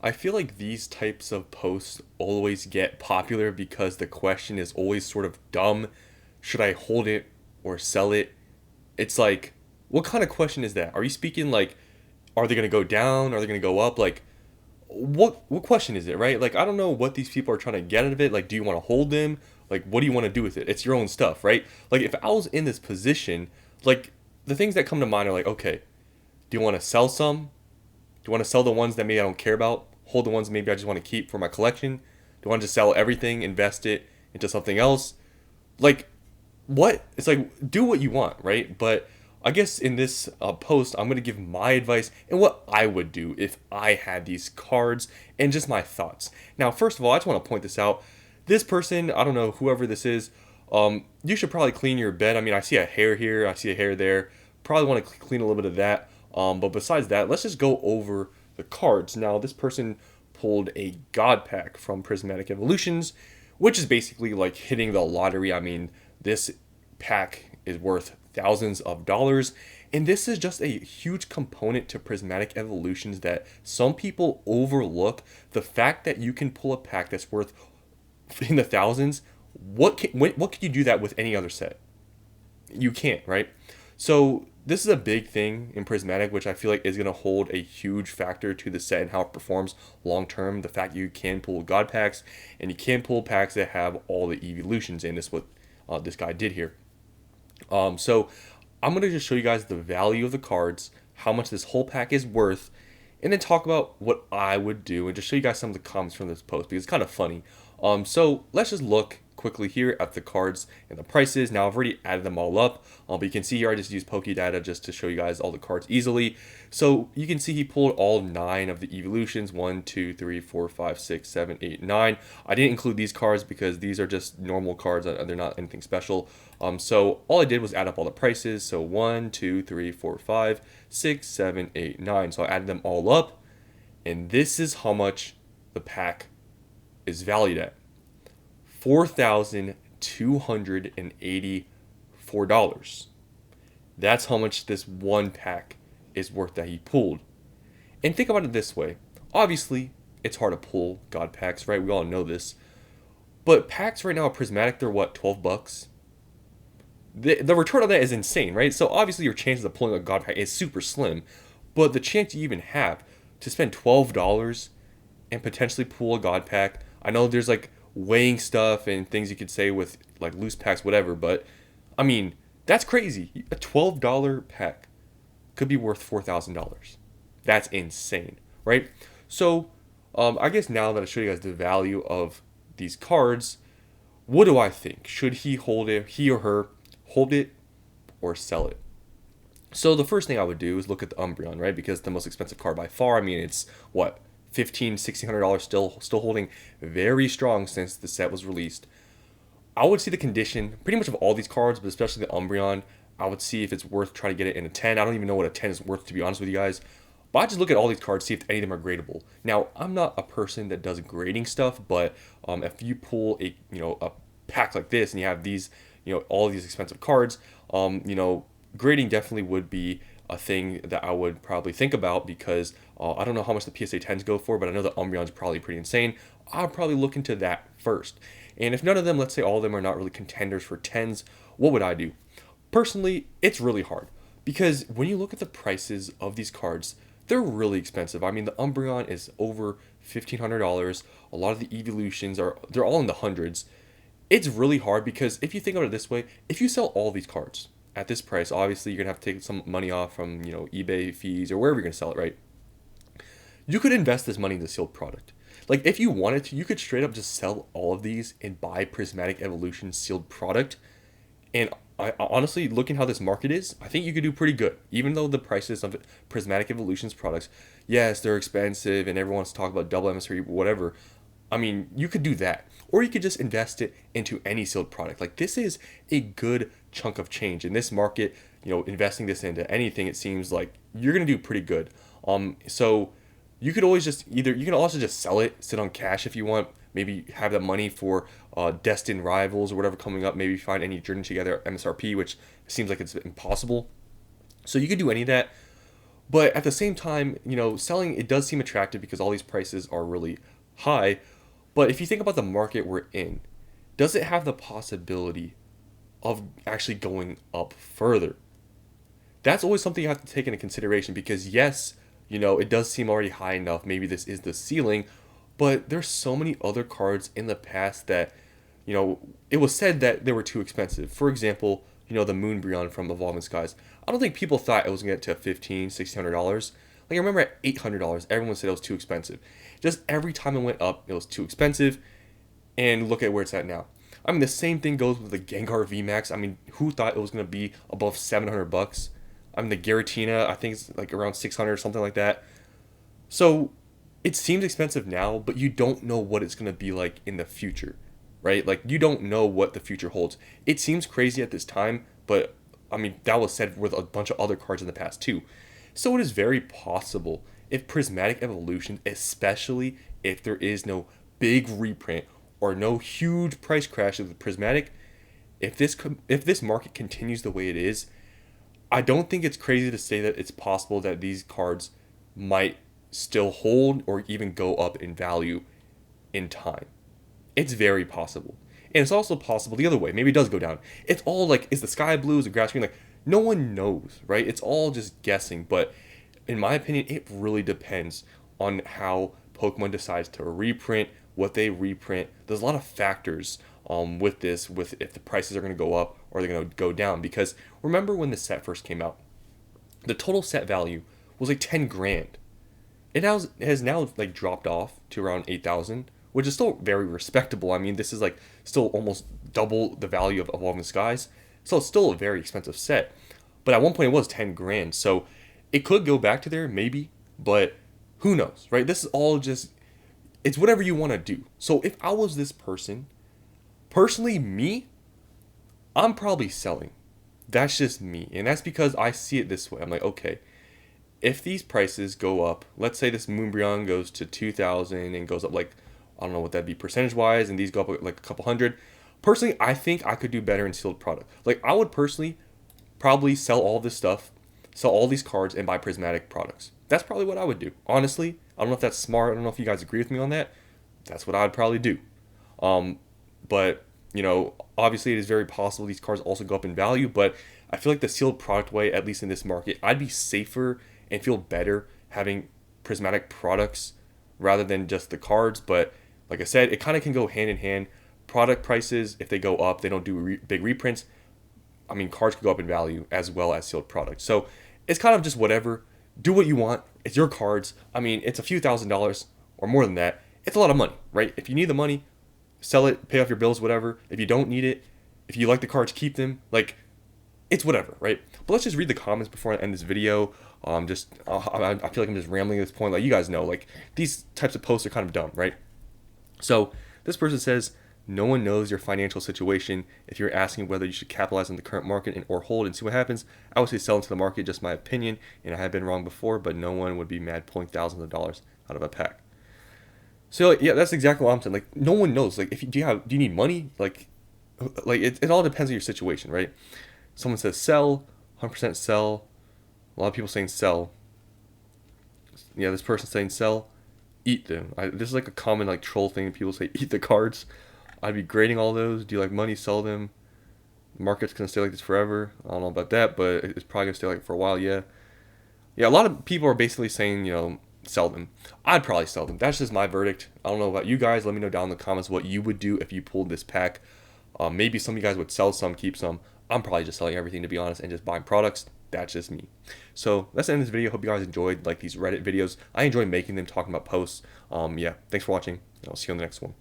I feel like these types of posts always get popular because the question is always sort of dumb. Should I hold it or sell it? It's like, what kind of question is that? Are you speaking like, are they gonna go down? Are they gonna go up? Like, what question is it, right? Like, I don't know what these people are trying to get out of it. Like, do you want to hold them? Like, what do you want to do with it? It's your own stuff, right? Like, if I was in this position, like, the things that come to mind are like, okay, do you want to sell some? Do you want to sell the ones that maybe I don't care about? Hold the ones maybe I just want to keep for my collection? Do I want to just sell everything, invest it into something else? Like, what? It's like, do what you want, right? But I guess in this post, I'm going to give my advice and what I would do if I had these cards and just my thoughts. Now, first of all, I just want to point this out. This person, I don't know, whoever this is, you should probably clean your bed. I mean, I see a hair here, I see a hair there. Probably want to clean a little bit of that. But besides that, let's just go over the cards. Now, this person pulled a God pack from Prismatic Evolutions, which is basically like hitting the lottery. I mean, this pack is worth thousands of dollars, and this is just a huge component to Prismatic Evolutions that some people overlook. The fact that you can pull a pack that's worth in the thousands, what can you do that with any other set? You can't, right? So this is a big thing in Prismatic, which I feel like is going to hold a huge factor to the set and how it performs long term. The fact you can pull God packs and you can pull packs that have all the evolutions, and this is what this guy did here. So I'm going to just show you guys the value of the cards, how much this whole pack is worth, and then talk about what I would do and just show you guys some of the comments from this post because it's kind of funny. So let's just look quickly here at the cards and the prices. Now I've already added them all up, but you can see here I just used Pokédata just to show you guys all the cards easily. So you can see he pulled all 9 of the evolutions, 1, 2, 3, 4, 5, 6, 7, 8, 9. I didn't include these cards because these are just normal cards, they're not anything special. So all I did was add up all the prices. So 1, 2, 3, 4, 5, 6, 7, 8, 9. So I added them all up, and this is how much the pack is valued at. $4,284. That's how much this one pack is worth that he pulled. And think about it this way. Obviously, it's hard to pull God packs, right? We all know this. But packs right now at Prismatic, they're what, 12 bucks? The return on that is insane, right? So obviously your chances of pulling a God pack is super slim. But the chance you even have to spend $12 and potentially pull a God pack, I know there's like weighing stuff and things you could say with like loose packs, whatever, but I mean, that's crazy. A $12 pack could be worth $4,000. That's insane, right? So, I guess now that I showed you guys the value of these cards, what do I think? Should he hold it, he or her hold it or sell it? So the first thing I would do is look at the Umbreon, right? Because it's the most expensive card by far. I mean, it's what, $1,500, $1,600, still holding very strong since the set was released. I would see the condition pretty much of all these cards, but especially the Umbreon. I would see if it's worth trying to get it in a 10. I don't even know what a 10 is worth, to be honest with you guys. But I just look at all these cards, see if any of them are gradable. Now, I'm not a person that does grading stuff, but if you pull a pack like this and you have these all these expensive cards, grading definitely would be a thing that I would probably think about because I don't know how much the PSA 10s go for, but I know the Umbreon's probably pretty insane. I'll probably look into that first. And if none of them, let's say all of them are not really contenders for 10s, what would I do? Personally, it's really hard because when you look at the prices of these cards, they're really expensive. I mean, the Umbreon is over $1,500. A lot of the evolutions they're all in the hundreds. It's really hard because if you think about it this way, if you sell all these cards at this price, obviously you're gonna have to take some money off from eBay fees or wherever you're gonna sell it, right? You could invest this money into sealed product. Like if you wanted to, you could straight up just sell all of these and buy Prismatic Evolution sealed product. And I honestly, looking how this market is, I think you could do pretty good. Even though the prices of Prismatic Evolutions products, yes, they're expensive and everyone wants to talk about double MSRP, whatever. I mean, you could do that. Or you could just invest it into any sealed product. Like this is a good chunk of change. In this market, investing this into anything, it seems like you're going to do pretty good. So you could always you can also just sell it, sit on cash if you want, maybe have that money for destined rivals or whatever coming up, maybe find any journey together MSRP, which seems like it's impossible. So you could do any of that. But at the same time, selling it does seem attractive because all these prices are really high. But if you think about the market we're in, does it have the possibility of actually going up further? That's always something you have to take into consideration because yes, it does seem already high enough. Maybe this is the ceiling, but there's so many other cards in the past that, it was said that they were too expensive. For example, the Moonbreon from Evolving Skies. I don't think people thought it was going to get to $1,500, $1,600. Like I remember at $800, everyone said it was too expensive. Just every time it went up, it was too expensive. And look at where it's at now. I mean, the same thing goes with the Gengar VMAX. I mean, who thought it was going to be above $700? I mean, the Giratina, I think it's like around 600 or something like that. So it seems expensive now, but you don't know what it's going to be like in the future, right? Like, you don't know what the future holds. It seems crazy at this time, but I mean, that was said with a bunch of other cards in the past too. So it is very possible if Prismatic Evolution, especially if there is no big reprint or no huge price crashes with Prismatic, if this market continues the way it is, I don't think it's crazy to say that it's possible that these cards might still hold or even go up in value in time. It's very possible. And it's also possible the other way. Maybe it does go down. It's all like, is the sky blue? Is the grass green? Like, no one knows, right? It's all just guessing. But in my opinion, it really depends on how Pokemon decides to reprint, what they reprint. There's a lot of factors with this, with if the prices are going to go up or they're going to go down. Because remember when the set first came out, the total set value was like 10 grand. It has now like dropped off to around 8,000, which is still very respectable. I mean, this is like still almost double the value of Evolving Skies. So it's still a very expensive set. But at one point it was 10 grand. So it could go back to there, maybe, but who knows, right? This is all just, it's whatever you want to do. So if I was this person, personally, me, I'm probably selling. That's just me. And that's because I see it this way. I'm like, okay, if these prices go up, let's say this Moonbreon goes to 2,000 and goes up like, I don't know what that'd be percentage wise, and these go up like a couple hundred. Personally, I think I could do better in sealed product. Like, I would personally probably sell all this stuff, sell all these cards, and buy Prismatic products. That's probably what I would do. Honestly, I don't know if that's smart. I don't know if you guys agree with me on that. That's what I would probably do. But, obviously it is very possible these cards also go up in value, but I feel like the sealed product way, at least in this market, I'd be safer and feel better having Prismatic products rather than just the cards. But like I said, it kind of can go hand in hand. Product prices, if they go up, they don't do big reprints. I mean, cards could go up in value as well as sealed products. So it's kind of just whatever. Do what you want. It's your cards. I mean, it's a few $1,000s or more than that. It's a lot of money, right? If you need the money, sell it, pay off your bills, whatever. If you don't need it, if you like the cards, keep them. Like, it's whatever, right? But let's just read the comments before I end this video. I feel like I'm just rambling at this point. Like, you guys know, like, these types of posts are kind of dumb, right? So this person says, no one knows your financial situation. If you're asking whether you should capitalize on the current market or hold and see what happens, I would say sell into the market, just my opinion, and I have been wrong before, but no one would be mad pulling thousands of dollars out of a pack. So yeah, that's exactly what I'm saying. Like, no one knows. Like, do you need money? Like it all depends on your situation, right? Someone says sell, 100% sell. A lot of people saying sell. Yeah, this person saying sell, eat them. This is like a common like troll thing. People say eat the cards. I'd be grading all those. Do you like money? Sell them. The market's gonna stay like this forever. I don't know about that, but it's probably gonna stay like for a while. Yeah. Yeah, a lot of people are basically saying, sell them. I'd probably sell them. That's just my verdict. I don't know about you guys. Let me know down in the comments what you would do if you pulled this pack. Maybe some of you guys would sell some, keep some. I'm probably just selling everything, to be honest, and just buying products. That's just me. So let's end this video. Hope you guys enjoyed like these Reddit videos. I enjoy making them, talking about posts. Yeah, thanks for watching. I'll see you on the next one.